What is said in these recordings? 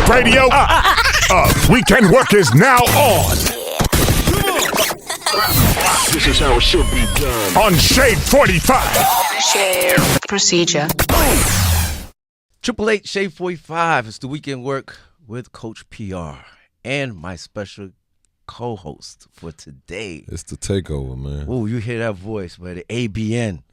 Radio. Weekend work is now on. This is how it should be done. On Shade 45. Share procedure. 888 Shade 45. It's the weekend work with Coach PR and my special co-host for today. It's the takeover, man. Oh, you hear that voice, man? The ABN.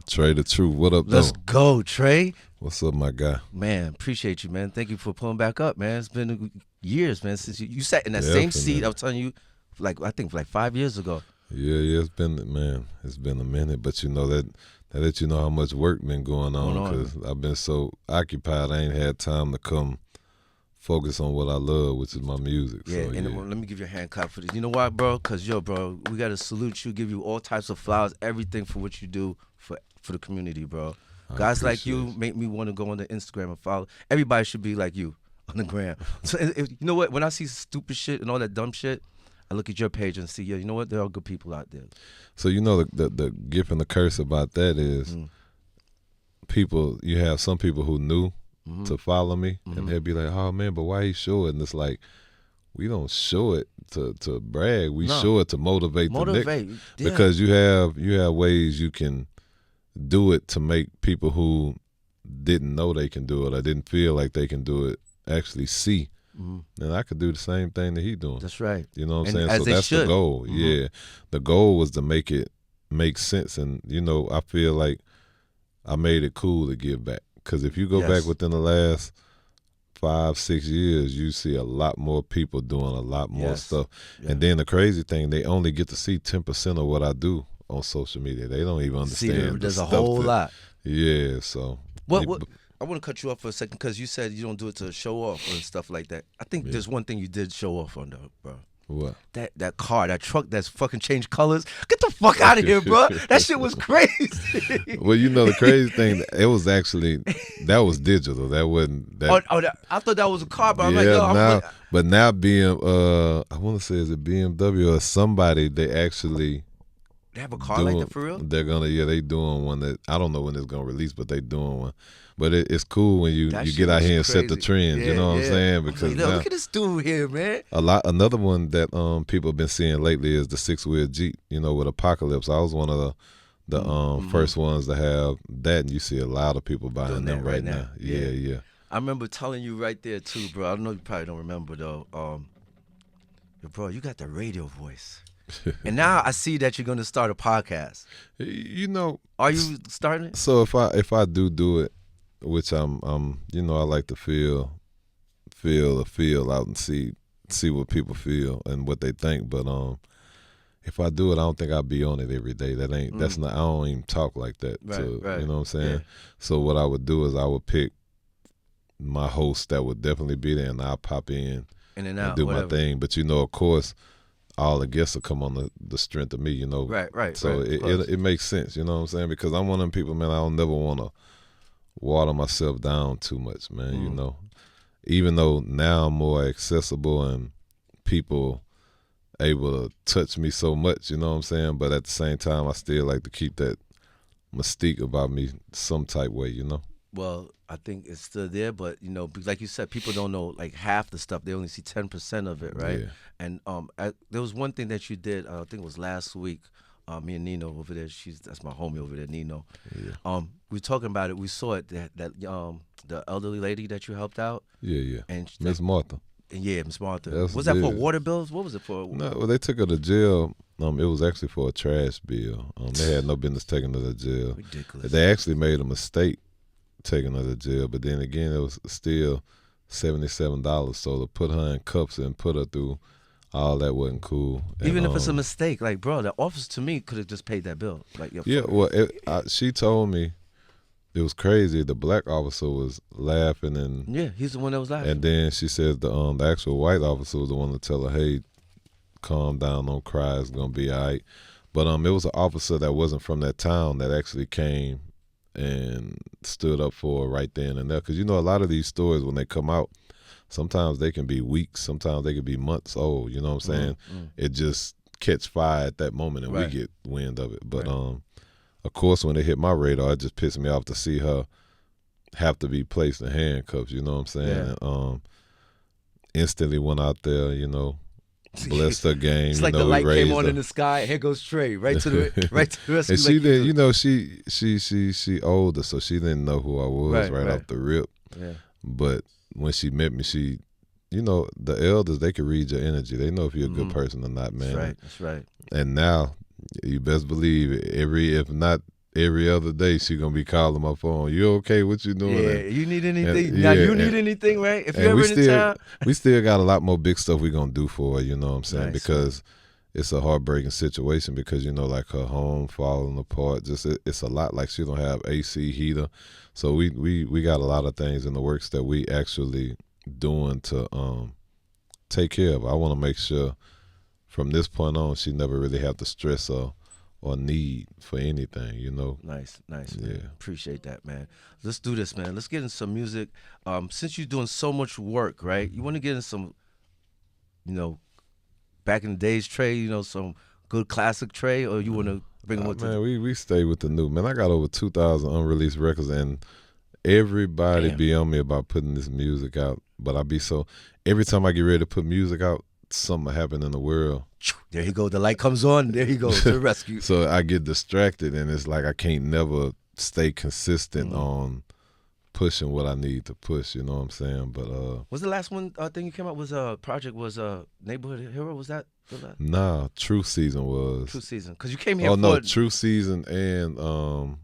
Trey the Truth. What up, Let's though? go, Trey. What's up, my guy? Man, appreciate you, man. Thank you for pulling back up, man. It's been years, man, since you sat in that same seat. I was telling you, I think 5 years ago. Yeah, it's been a minute, but you know that let you know how much work been going on because I've been so occupied. I ain't had time to come focus on what I love, which is my music. Yeah, so, and let me give you a hand clap for this. You know why, bro? Because, bro, we got to salute you, give you all types of flowers, everything for what you do for the community, bro. Guys like you make me want to go on the Instagram and follow. Everybody should be like you on the gram. So, you know what? When I see stupid shit and all that dumb shit, I look at your page and see, you know what? There are good people out there. So, you know, the gift and the curse about that is people, you have some people who knew to follow me, and they'll be like, oh, man, but why he show it? And it's like, we don't show it to brag. We show it to motivate the next. Yeah. Because you have ways you can do it to make people who didn't know they can do it or didn't feel like they can do it actually see. And I could do the same thing that he doing. That's right. You know what I'm And saying? So that's the goal. Mm-hmm. Yeah. The goal was to make it make sense. And, you know, I feel like I made it cool to give back. Because if you go back within the last 5-6 years, you see a lot more people doing a lot more stuff. Yeah. And then the crazy thing, they only get to see 10% of what I do on social media. They don't even understand. There's a whole lot. Yeah, so. What? I want to cut you off for a second because you said you don't do it to show off and stuff like that. I think there's one thing you did show off on, though, bro. What? That car, that truck that's fucking changed colors. Get the fuck out of here, bro. That shit was crazy. Well, you know, the crazy thing, it was actually, that was digital. That wasn't. That, I thought that was a car, but I'm like, yo, but now I want to say, is it BMW or somebody, they actually. They have a car like that for real? They're they doing one that, I don't know when it's going to release, but they doing one. But it's cool when you get out here and set the trend, you know what I'm saying? Because like, look at this dude here, man. Another one that people have been seeing lately is the 6-wheel Jeep, you know, with Apocalypse. I was one of the first ones to have that, and you see a lot of people buying them right now. Yeah. I remember telling you right there, too, bro. I know you probably don't remember, though. Bro, you got the radio voice. And now I see that you're going to start a podcast. You know. Are you starting it? So if I do it, which I'm you know, I like to feel out and see what people feel and what they think. But if I do it, I don't think I'll be on it every day. That's not. I don't even talk like that. Right. You know what I'm saying? Yeah. So what I would do is I would pick my host that would definitely be there, and I'll pop in and out, do whatever. my thing. But you know, of course, all the guests will come on the strength of me. You know, right. So it makes sense. You know what I'm saying? Because I'm one of them people, man. I don't never want to water myself down too much, man. You know, even though now I'm more accessible and people able to touch me so much, you know what I'm saying? But at the same time, I still like to keep that mystique about me some type way, you know? Well, I think it's still there, but, you know, like you said, people don't know, like, half the stuff. They only see 10% of it, right? Yeah. And there was one thing that you did, I think it was last week, me and Nino over there, that's my homie over there, Nino. Yeah. We were talking about it. We saw it, that the elderly lady that you helped out. Yeah. And Miss Martha. Yeah, Miss Martha. That's Was that for big. water bills? What was it for? No, well, they took her to jail. It was actually for a trash bill. They had no business taking her to jail. Ridiculous. They actually made a mistake taking her to jail, but then again, it was still $77. So to put her in cuffs and put her through all that wasn't cool. Even if it's a mistake, like, bro, the officer to me could have just paid that bill. Like, yeah, well, she told me it was crazy. The black officer was laughing, and yeah, he's the one that was laughing. And then she said the actual white officer was the one to tell her, "Hey, calm down, don't cry, it's gonna be all right." But it was an officer that wasn't from that town that actually came and stood up for her right then and there. Because you know, a lot of these stories when they come out, sometimes they can be weeks, sometimes they can be months old. You know what I'm saying? It just catch fire at that moment, and we get wind of it. But of course, when it hit my radar, it just pissed me off to see her have to be placed in handcuffs. You know what I'm saying? Yeah. instantly went out there, blessed her game. It's like the light came on in the sky. Here goes Trey, right to the rescue. And she didn't, she older, so she didn't know who I was right off the rip. Yeah. But when she met me, the elders, they could read your energy. They know if you're a good person or not, man. That's right. And now, you best believe it, if not every other day, she gonna be calling my phone. You okay? What you doing? Yeah, you need anything? You need anything, right? If you're ever in town. We still got a lot more big stuff we gonna do for her, you know what I'm saying? Nice. Because it's a heartbreaking situation because, like her home falling apart. Just it's a lot. Like she don't have AC, heater. So we got a lot of things in the works that we actually doing to take care of her. I want to make sure from this point on she never really have to stress or need for anything, Nice, Yeah. man. Appreciate that, man. Let's do this, man. Let's get in some music. Since you're doing so much work, right? You want to get in some, back in the days, Trey, some good classic Trey, or you want to bring them Man, we stay with the new. Man, I got over 2,000 unreleased records, and everybody be on me about putting this music out. But every time I get ready to put music out, something happen in the world. There he go. The light comes on. There he goes to the rescue. So I get distracted, and it's like I can't never stay consistent on pushing what I need to push. You know what I'm saying? But was the last one thing you came out was project was Neighborhood Hero? Was that the last? Nah, True Season was. True Season, because you came here. True Season and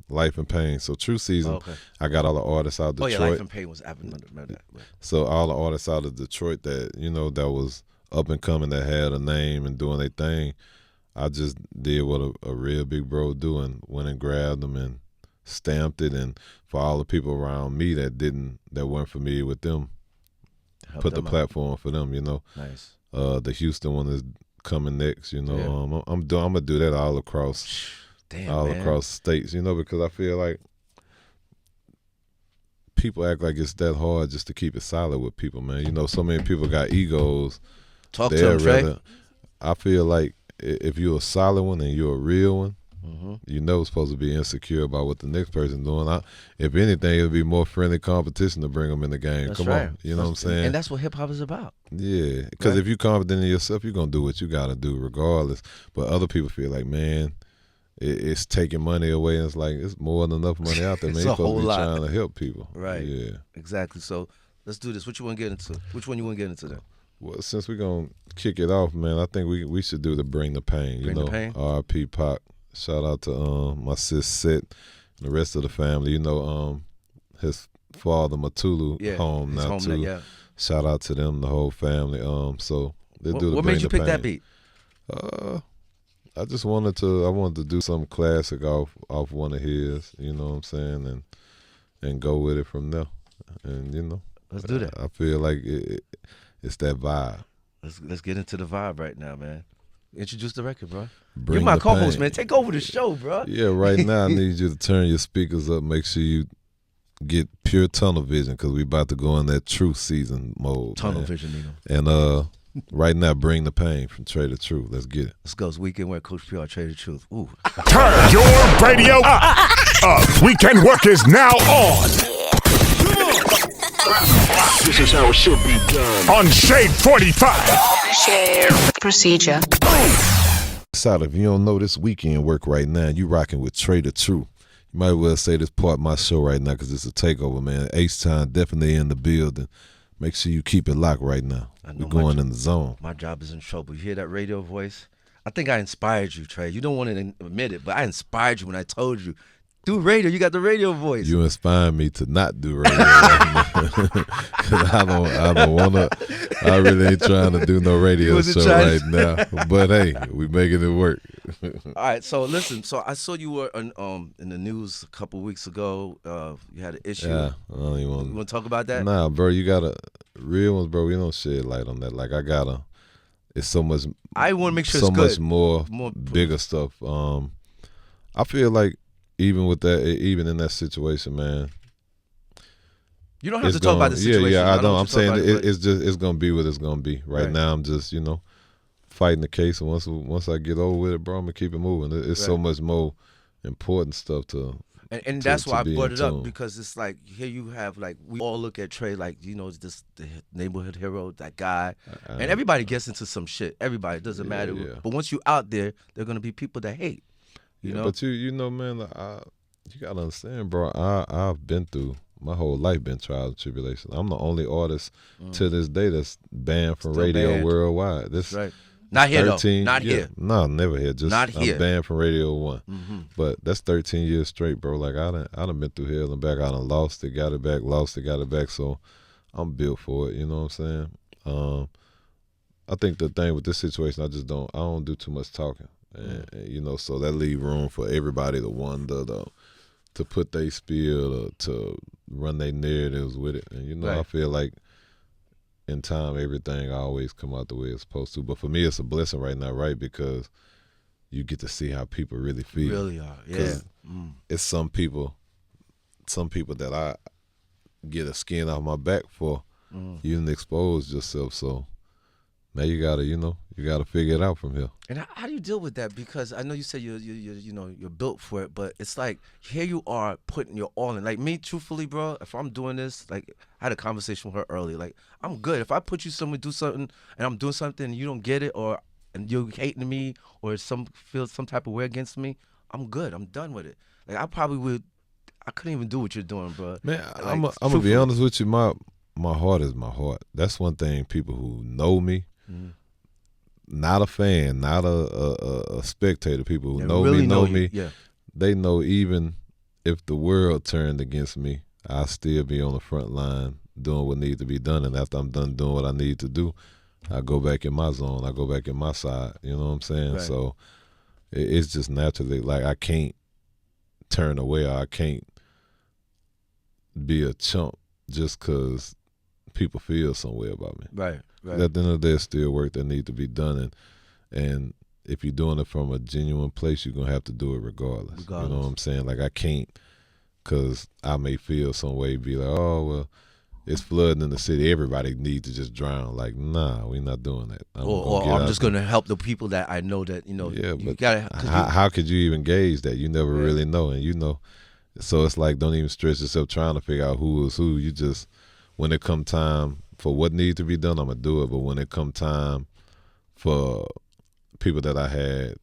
Life and Pain. So True Season, I got all the artists out of Detroit. Oh yeah, Life and Pain was remember that. So all the artists out of Detroit that that was up and coming, that had a name and doing their thing. I just did what a real big bro do and went and grabbed them and stamped it. And for all the people around me that weren't familiar with them, put the platform for them. Nice. The Houston one is coming next. I'm gonna do that all across, across states. Because I feel like people act like it's that hard just to keep it solid with people, man. So many people got egos. Talk to him, Trey. I feel like if you're a solid one and you're a real one, you're supposed to be insecure about what the next person doing. If anything, it'll be more friendly competition to bring them in the game. That's Come right. on, you know what I'm saying? And that's what hip hop is about. Yeah, because if you're confident in yourself, you're gonna do what you gotta do regardless. But other people feel like, man, it's taking money away, and it's like it's more than enough money out there. Man, you're supposed to be trying to help people. Right. Yeah. Exactly. So let's do this. What you want to get into? Which one you want to get into then? Well, since we're going to kick it off, man, I think we should do the Bring the Pain. Bring the Pain? R.I.P. Pac. Shout out to my sis Set and the rest of the family. His father Matulu home now too. Shout out to them, the whole family. So they do the What Bring made you the pick Pain. that beat? I just wanted to do something classic off one of his, you know what I'm saying, and go with it from there. And let's do that. I feel like it's that vibe. Let's get into the vibe right now, man. Introduce the record, bro. You're my co-host, man. Take over the show, bro. Yeah, right now I need you to turn your speakers up. Make sure you get pure tunnel vision because we about to go in that Truth Season mode. Tunnel vision, Nino. And right now, Bring the Pain from Trey the Truth. Let's get it. Let's go. It's Weekend where Coach PR Trey the Truth. Ooh. Turn your radio up. Weekend work is now on. This is how it should be done. On Shade 45. Share procedure. Side, if you don't know this weekend work right now, you rocking with Trey the Truth. You might well say this part of my show right now because it's a takeover, man. H-Time definitely in the building. Make sure you keep it locked right now. We're going in the zone. My job is in trouble. You hear that radio voice? I think I inspired you, Trey. You don't want to admit it, but I inspired you when I told you. Do radio. You got the radio voice. You inspired me to not do radio because I don't want to. I really ain't trying to do no radio show right now. But hey, we making it work. All right. So listen. So I saw you were in the news a couple weeks ago. You had an issue. Yeah, I don't even want. You want to talk about that? Nah, bro. You gotta real ones, bro. We don't shed light on that. Like I gotta. It's so much. I want to make sure so it's good. much more bigger stuff. I feel like. Even with that, even in that situation, man. You don't have to talk about the situation. Yeah, I don't. I'm saying it's gonna be what it's gonna be. Right now, I'm just fighting the case, and once I get over with it, bro, I'm gonna keep it moving. It's so much more important stuff to And to- that's to why I be brought in it up, tune. because it's like here you have like we all look at Trey like this the neighborhood hero, that guy, and everybody gets into some shit. Everybody, it doesn't matter. yeah. But once you out there are gonna be people that hate. You know. But you know, man, like, you gotta understand, bro. I've been through my whole life, been trials and tribulations. I'm the only artist to this day that's banned from Still radio banned. worldwide. This Right. Not here 13, though. Not yeah, here. No, never here. Just Not here. I'm banned from Radio One. Mm-hmm. But that's 13 years straight, bro. Like I done been through hell and back. I done lost it, got it back, lost it, got it back. So I'm built for it. You know what I'm saying? I think the thing with this situation, I don't do too much talking, and you know, so that leave room for everybody to wonder, to put their spiel, to run their narratives with it. And you know, Right. I feel like in time, everything always come out the way it's supposed to. But for me, it's a blessing right now, right? Because you get to see how people really feel. Really are. Yeah. 'Cause it's some people that I get a skin off my back for. You didn't expose yourself, so now you gotta figure it out from here. And how do you deal with that? Because I know you said you're built for it, but it's like here you are putting your all in. Like me, truthfully, bro, if I'm doing this, like I had a conversation with her earlier. Like I'm good. If I put you somewhere, do something, and I'm doing something and you don't get it, and you're hating me, or feel some type of way against me, I'm good. I'm done with it. Like I couldn't even do what you're doing, bro. Man, Like, I'm gonna be truthfully. honest with you. My heart is my heart. That's one thing people who know me, not a fan, not a spectator, people who They know really me, know you. me. Yeah. They know even if the world turned against me, I'll still be on the front line doing what needs to be done. And after I'm done doing what I need to do, I go back in my zone. I go back in my side. You know what I'm saying? Right. So it's just naturally like I can't turn away, or I can't be a chump just because people feel some way about me. Right. Right. At the end of the day, it's still work that needs to be done, and if you're doing it from a genuine place, you're gonna have to do it regardless. You know what I'm saying? Like I can't, cause I may feel some way, be like, oh well, it's flooding in the city, everybody needs to just drown. Like, nah, we're not doing that. Or I'm just gonna help the people that I know that Yeah, you but gotta. how could you even gauge that? You never really know, and you know, so it's like don't even stress yourself trying to figure out who is who. You just, when it come time for what needs to be done, I'm gonna do it. But when it come time for people that I had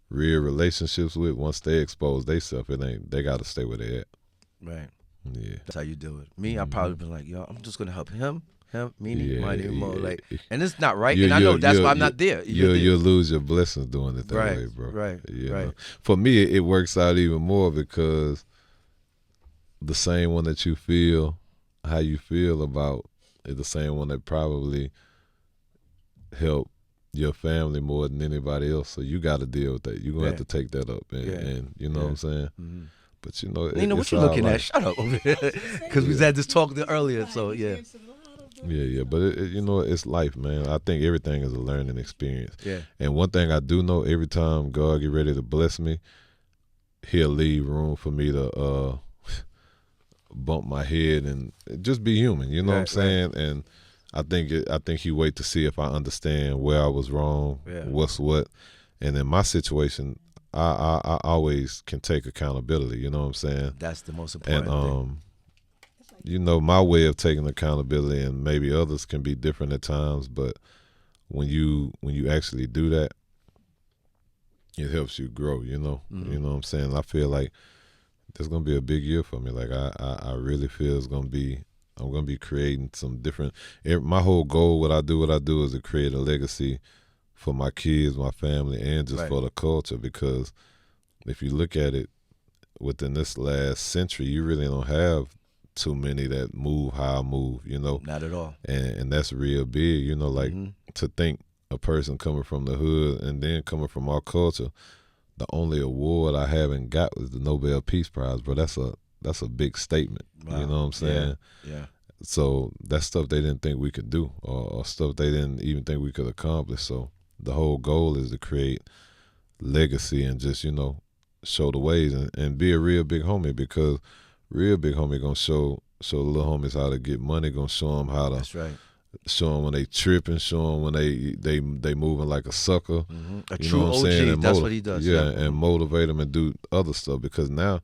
real relationships with, once they expose themselves, they gotta stay where they at. Right. Yeah. That's how you do it. Me, I've probably been like, yo, I'm just gonna help him, meanie, Yeah, mighty, mo. yeah. Like, and it's not right, and I know that's why I'm not there. You'll lose your blessings doing it that Right, way, bro. right, Yeah. right. For me, it works out even more because the same one that you feel, how you feel about, is the same one that probably helped your family more than anybody else. So you got to deal with that. You're gonna have to take that up, and you know what I'm saying. Mm-hmm. But you know, Nina, what it's you all looking at? life. Shut up over here, because we had this talk earlier. So yeah. Yeah, but you know, it's life, man. I think everything is a learning experience. Yeah. And one thing I do know, every time God get ready to bless me, He'll leave room for me to bump my head and just be human. You know what I'm saying? And I think He wait to see if I understand where I was wrong, what's what. And in my situation, I always can take accountability. You know what I'm saying? That's the most important thing. You know, my way of taking accountability, and maybe others can be different at times, but when you actually do that, it helps you grow, you know. You know what I'm saying? I feel like there's gonna be a big year for me. Like I really feel I'm gonna be creating some different. My whole goal, what I do is to create a legacy for my kids, my family, and just for the culture. Because if you look at it, within this last century, you really don't have too many that move how I move, you know. Not at all. And that's real big, you know, like to think a person coming from the hood and then coming from our culture, the only award I haven't got was the Nobel Peace Prize, bro. That's a big statement. Wow. You know what I'm saying? Yeah. So that's stuff they didn't think we could do, or stuff they didn't even think we could accomplish. So the whole goal is to create legacy and just, you know, show the ways and be a real big homie, because real big homie gonna show the little homies how to get money, gonna show them how to. That's right. Show them when they tripping, show them when they moving like a sucker. A you true know what I'm OG, saying? And that's what he does. Yeah, and motivate them and do other stuff, because now,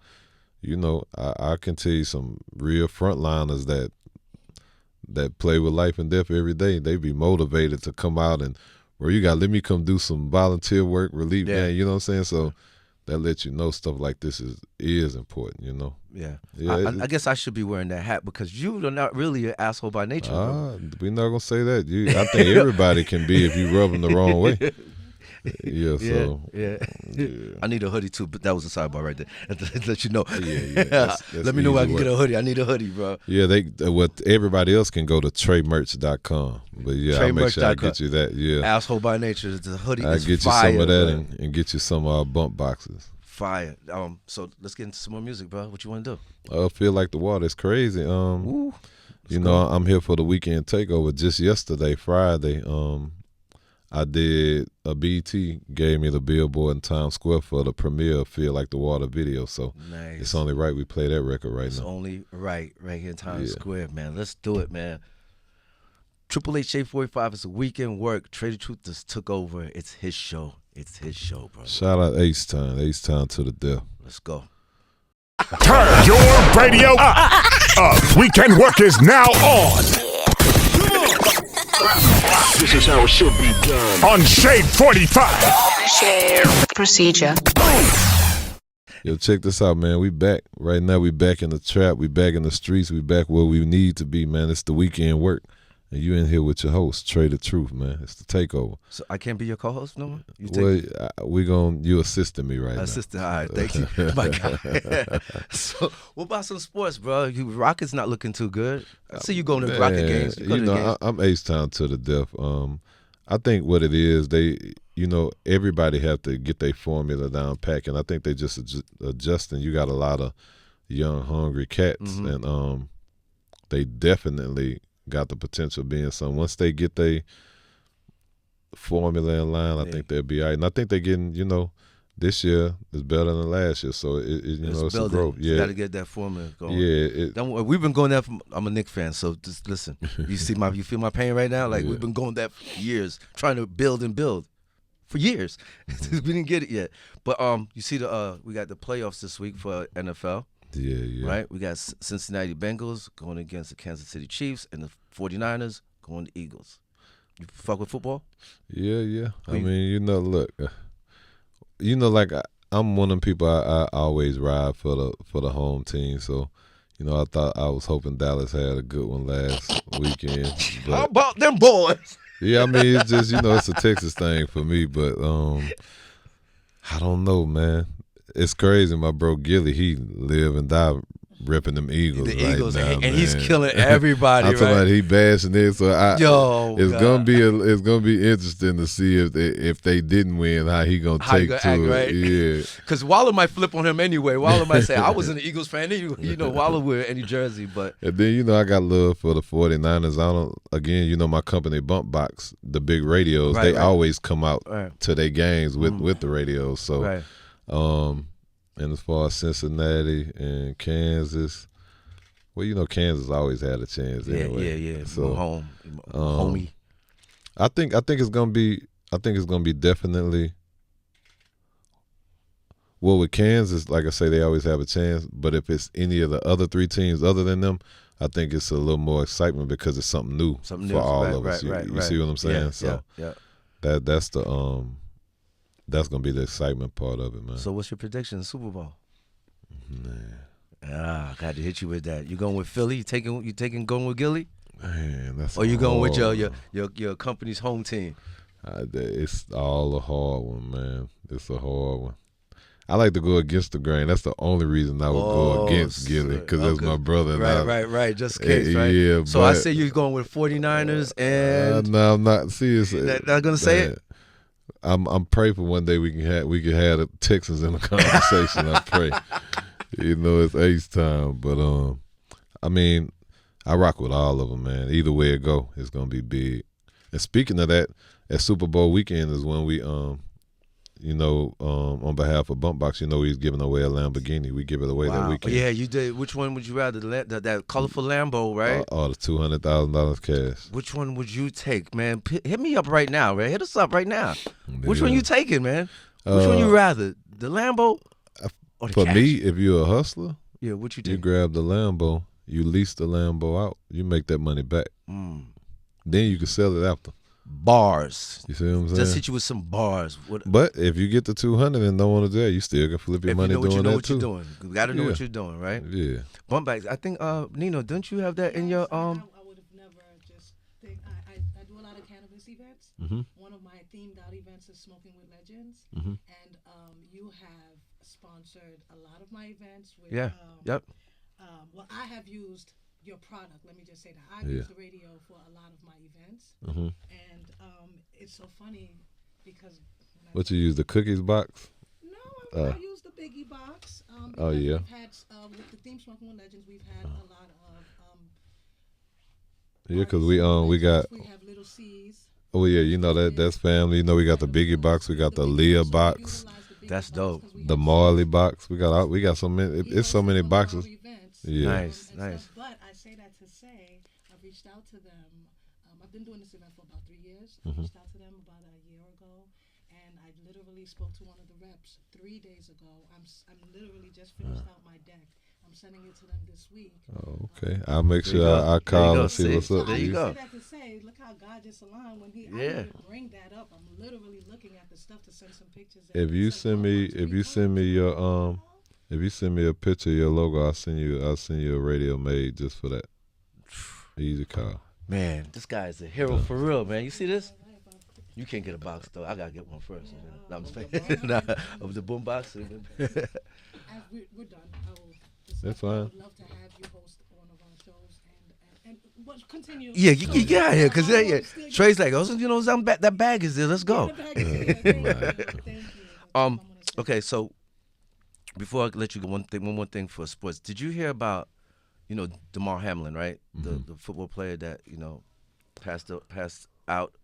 you know, I can tell you some real frontliners that play with life and death every day. They be motivated to come out and, where you got, let me come do some volunteer work, relief, man. You know what I'm saying? So that lets you know stuff like this is important, you know? Yeah. I guess I should be wearing that hat because you are not really an asshole by nature. We're not going to say that. I think everybody can be if you rub them the wrong way. Yeah. I need a hoodie too, but that was a sidebar right there. To let you know. Yeah. That's let me know where I can get a hoodie. I need a hoodie, bro. Yeah, everybody else can go to TreyMerch.com. But yeah, I'll make sure I get you that. Yeah. Asshole by nature. The hoodie I'll is get fire, you some of that and get you some of our bump boxes. Fire. So let's get into some more music, bro. What you want to do? I feel like the water is crazy. Ooh, you know, I'm here for the weekend takeover. Just yesterday, Friday, I did a BT gave me the billboard in Times Square for the premiere of Feel Like the Water video. So nice. It's only right we play that record right now. It's only right here in Times Square, man. Let's do it, man. Triple H J45 is a weekend work. Trey the Truth just took over. It's his show. It's his show, bro. Shout out H-Town to the death. Let's go. Turn your radio up. Weekend work is now on. This is how it should be done. On Shade 45. Share procedure. Yo, check this out, man. We back. Right now we back in the trap. We back in the streets. We back where we need to be, man. It's the weekend work. And you in here with your host, Trey the Truth, man. It's the takeover. So I can't be your co-host no more? You assisting me right now. Assistant, all right, thank you. My God. So what about some sports, bro? Rockets not looking too good. I see you going to Rocket games. I'm H-Town to the death. I think what it is, everybody have to get their formula down pack, and I think they just adjusting. You got a lot of young, hungry cats, and they definitely got the potential being some. Once they get their formula in line, I think they'll be all right. And I think they're getting, this year is better than last year. So it's a growth. Yeah, you got to get that formula going. Yeah, we've been going there. I'm a Knicks fan, so just listen. You feel my pain right now. Like we've been going there for years, trying to build for years. We didn't get it yet. But you see we got the playoffs this week for NFL. Yeah. Right? We got Cincinnati Bengals going against the Kansas City Chiefs and the 49ers going to Eagles. You fuck with football? Yeah. I mean, look, like I'm one of them people I always ride for the home team. So, I thought I was hoping Dallas had a good one last weekend. But, how about them boys? Yeah, I mean, it's just, it's a Texas thing for me. But I don't know, man. It's crazy. My bro Gilly, he live and die repping them Eagles. The right Eagles, now, and man. He's killing everybody. I'm talking about he bashing it. So it's gonna be interesting to see if they didn't win, how he gonna take to act, it. right? Yeah, because Waller might flip on him anyway. Waller might say, "I was an Eagles fan." Waller wear any jersey, but and then I got love for the 49ers. My company Bump Box, the big radios, they always come out to their games with the radios. So. Right. And as far as Cincinnati and Kansas, well, Kansas always had a chance anyway. Yeah. So home, homie. I think it's gonna be definitely. Well, with Kansas, like I say, they always have a chance. But if it's any of the other three teams other than them, I think it's a little more excitement because it's something new for all of us. You see what I'm saying? Yeah. That's gonna be the excitement part of it, man. So what's your prediction? Super Bowl? Man. I had to hit you with that. You going with Philly? You taking going with Gilly? Man, that's. Or you going with your company's home team? It's all a hard one, man. It's a hard one. I like to go against the grain. That's the only reason I would go against Gilly, because that's my brother. Right. Just in case, right? Yeah. So I say you're going with 49ers and. No, I'm not. Seriously. Not gonna say it. I'm praying for one day we can have the Texans in a conversation. I pray. It's H-Time, but I rock with all of them, man. Either way it go, it's gonna be big. And speaking of that, at Super Bowl weekend is when we on behalf of Bump Box, he's giving away a Lamborghini. We give it away that weekend. Yeah, you did. Which one would you rather? That colorful Lambo, right? The $200,000 cash. Which one would you take, man? Hit me up right now, man. Hit us up right now. Which one you taking, man? Which one you rather? The Lambo or the For cash? me, if you're a hustler, Yeah, what you You did? grab the Lambo, you lease the Lambo out, you make that money back. Then you can sell it after. Bars. You see what I'm saying? Just hit you with some bars. What, But if you get to 200 and don't want to do that, you still can flip your if money you know what doing you know that what too. you're doing. You got to know Yeah. what you're doing, right? Yeah. Bump bags. I think Nino, didn't you have that in your I would have never just think. I do a lot of cannabis events. Mhm. One of my themed out events is Smoking with Legends, Mhm. and you have sponsored a lot of my events. With, Yeah. Yep. Well, I have used your product. Let me just say that I've Yeah. used the radio for a lot of my events, Mhm. and it's so funny because when I What you use, the cookies box? no, I use the Biggie box. Oh, Because yeah. We've had with the theme Smoking with Legends, we've had a lot of Yeah, because artists, we got. we have Little C's. Oh yeah, you know that's family. You know we got the Biggie box, we got the Leah box, That's dope. the Marley box. We got so many. It's so many boxes. Yeah. Nice, nice. But I say that to say, I've reached out to them. I've been doing this event for about 3 years. I Mm-hmm. reached out to them about a year ago, and I literally spoke to one of the reps 3 days ago. I'm literally just finished out my deck. I'm sending it to them this week. Oh, okay. I'll make There you sure go. I There call you go. and see what's up. There you G. go. I say that to say, look how God just aligned when he. I Yeah. didn't even bring that up. I'm literally looking at the stuff to send some pictures. and If you it's like, send oh, me, once if we you talk, send me your you know? if you send me a picture of your logo, I'll send you a radio made just for that. Easy call. Man, this guy is a hero for real, man. You see this? You can't get a box though. I gotta get one first. No, I'm just playing. Nah, of the boom box. We're done. That's I fine. would love to have you host one of our shows and but continue. Yeah, you get out of here, cause I yeah, wanna still Trey's like, oh, you know, that bag is there. Let's go. get the bag is here. Thank you. Thank you. That's all I'm gonna say. Okay, so before I let you go, one more thing for sports. Did you hear about, DeMar Hamlin, right? The football player that passed out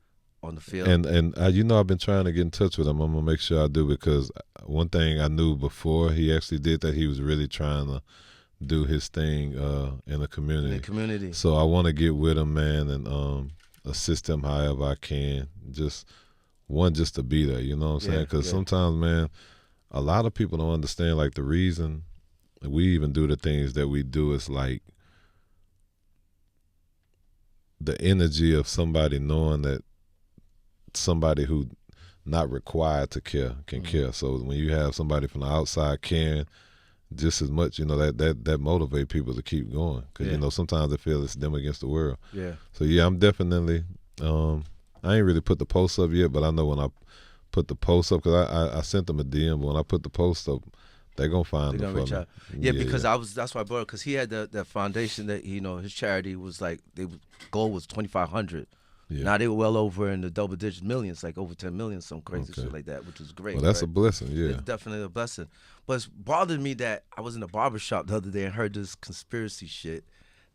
on the field. And I've been trying to get in touch with him. I'm gonna make sure I do, because one thing I knew before he actually did that, he was really trying to do his thing in the community. In the community. So I want to get with him, man, and assist him however I can. Just to be there. You know what I'm saying? Yeah, Because yeah. sometimes, man, a lot of people don't understand, like, the reason we even do the things that we do is like the energy of somebody knowing that somebody who not required to care can care. So when you have somebody from the outside caring just as much, that motivate people to keep going. Because, Yeah. Sometimes they feel it's them against the world. Yeah. So, yeah, I'm definitely, I ain't really put the post up yet, but I know when I put the post up, because I sent them a DM, but when I put the post up, they're going to find They're them gonna for reach me. out. Yeah, because that's why I brought it, because he had that foundation that his charity was like goal was 2,500. Yeah. Now they were well over in the double digit millions, like over 10 million, some crazy Okay. shit like that, which was great. Well, that's right? a blessing, yeah. It's definitely a blessing. But it's bothered me that I was in a barber shop the other day and heard this conspiracy shit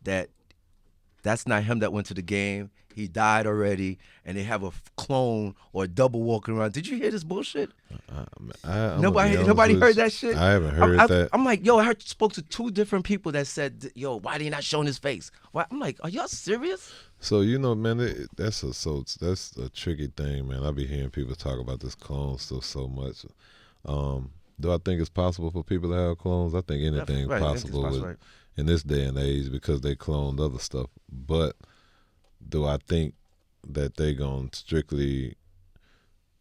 that's not him that went to the game. He died already, and they have a clone or a double walking around. Did you hear this bullshit? I'm Nobody gonna be honest with heard you. that shit? I haven't heard that. I'm like, yo, I spoke to 2 different people that said, yo, why they not showing his face? Why? I'm like, are y'all serious? So, man, that's a tricky thing, man. I be hearing people talk about this clone stuff so much. Do I think it's possible for people to have clones? I think anything's Right, possible anything's possible, in this day and age, because they cloned other stuff. But do I think that they gonna strictly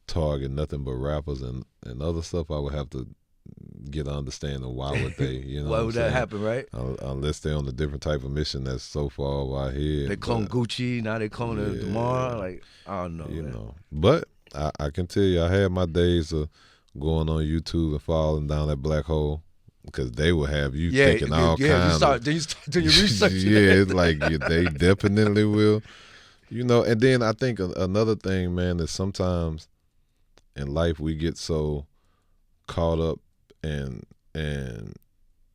target nothing but rappers and other stuff? I would have to get an understanding why would they, Why would that happen, right? Unless they're on a different type of mission that's so far over our head. They clone But, Gucci, now they clone yeah. DeMar. Like, I don't know. man. But I can tell you, I had my days of going on YouTube and falling down that black hole, because they will have you thinking all kinds of. Then you start doing your research. Yeah, it's like they definitely will. And then I think another thing, man, is sometimes in life we get so caught up and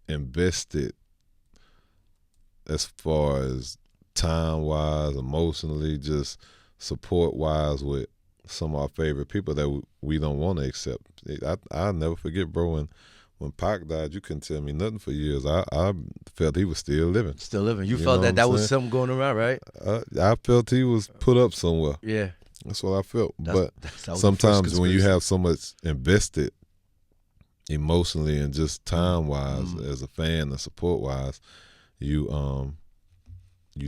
invested as far as time-wise, emotionally, just support-wise with some of our favorite people that we don't want to accept. I'll never forget, bro, when Pac died, you couldn't tell me nothing for years. I felt he was still living. Still living. You You felt know that what I'm was saying? something going around, right? I felt he was put up somewhere. Yeah. That's what I felt. That was But the first sometimes when you conspiracy. have so much invested emotionally and just time wise, as a fan and support wise, you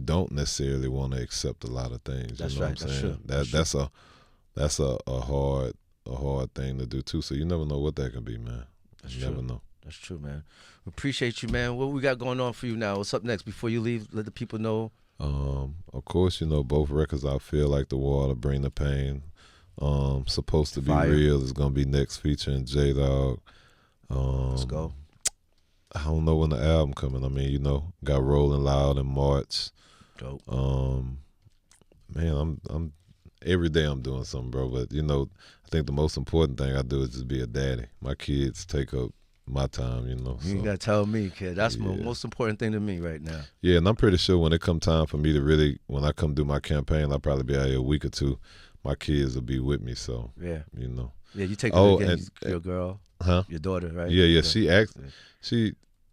don't necessarily want to accept a lot of things. That's you know right. What I'm saying? That's That's a hard thing to do too. So you never know what that can be, man. You never know. That's true, man. We appreciate you, man. What we got going on for you now? What's up next? Before you leave, let the people know. Of course, both records. I Feel Like the Water, Bring the Pain. Supposed to Be Fire. Real is gonna be next, featuring J-Dog. Let's go. I don't know when the album coming. I mean, got Rolling Loud in March. Dope. Man, I'm every day I'm doing something, bro. But I think the most important thing I do is just be a daddy. My kids take up my time, You so. ain't gotta tell me, kid. That's the most important thing to me right now. Yeah, and I'm pretty sure when it come time for me to really, when I come do my campaign, I'll probably be out here a week or two. My kids will be with me, so. Yeah. Yeah, you take them again, and your girl, huh? your daughter, right? Yeah.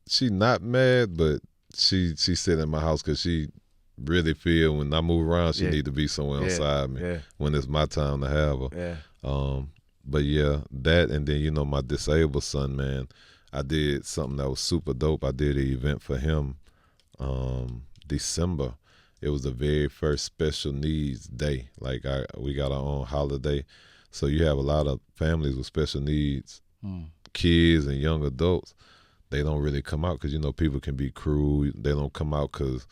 She not mad, but she sit in my house because she really feel when I move around, she need to be somewhere inside me when it's my time to have her. Yeah. But yeah, that, and then my disabled son, man, I did something that was super dope. I did an event for him December. It was the very first special needs day. Like we got our own holiday. So you have a lot of families with special needs, kids and young adults. They don't really come out because, people can be cruel. They don't come out because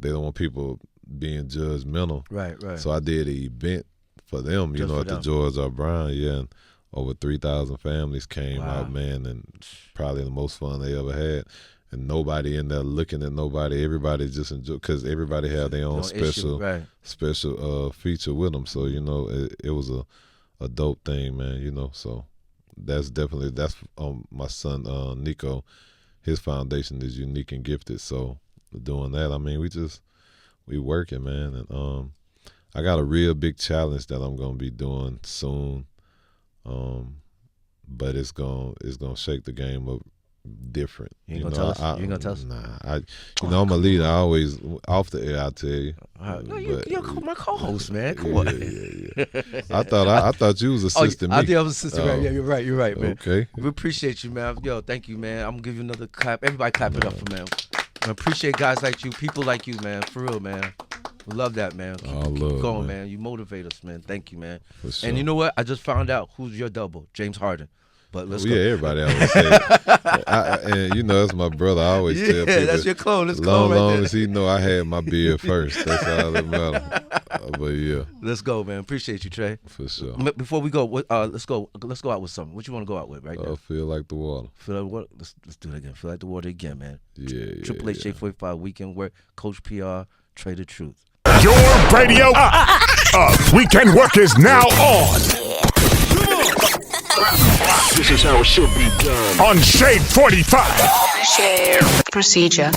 they don't want people being judgmental. Right. So I did an event for them, Just for at the them. George R. Brown, and over 3,000 families came Wow. out, man, and probably the most fun they ever had. And nobody in there looking at nobody. Everybody just enjoy because everybody had their own No issue, right. special feature with them. So it was a dope thing, man. So that's my son Nico. His foundation is Unique and Gifted. So doing that, I mean, we working, man, and I got a real big challenge that I'm gonna be doing soon. But it's gonna shake the game up different. You ain't gonna tell us? You ain't gonna tell us? Nah, I'm a leader. I always off the air. I tell you. No, you're my co-host, man. Come on. Yeah. I thought you was assisting me. I did. I was assisting. Right. Yeah, you're right, man. Okay. We appreciate you, man. Yo, thank you, man. I'm gonna give you another clap. Everybody clap it up for man. I appreciate guys like you, people like you, man. For real, man. We love that, man. Keep going, man. You motivate us, man. Thank you, man. For sure. And you know what? I just found out who's your double, James Harden. But let's go. Yeah, everybody always say it. And that's my brother. I always tell people. Yeah, that's your clone. That's long right as he know I had my beard first. That's all that matters. But yeah. Let's go, man. Appreciate you, Trey. For sure. Before we go, let's go out with something. What you want to go out with right now? Feel Like the Water. Feel like the water. Let's do it again. Feel like the water again, man. Yeah. Triple H 45 Weekend Work, Coach PR, Trey the Truth. Your radio weekend work is now on. This is how it should be done. On Shade 45. Share procedure.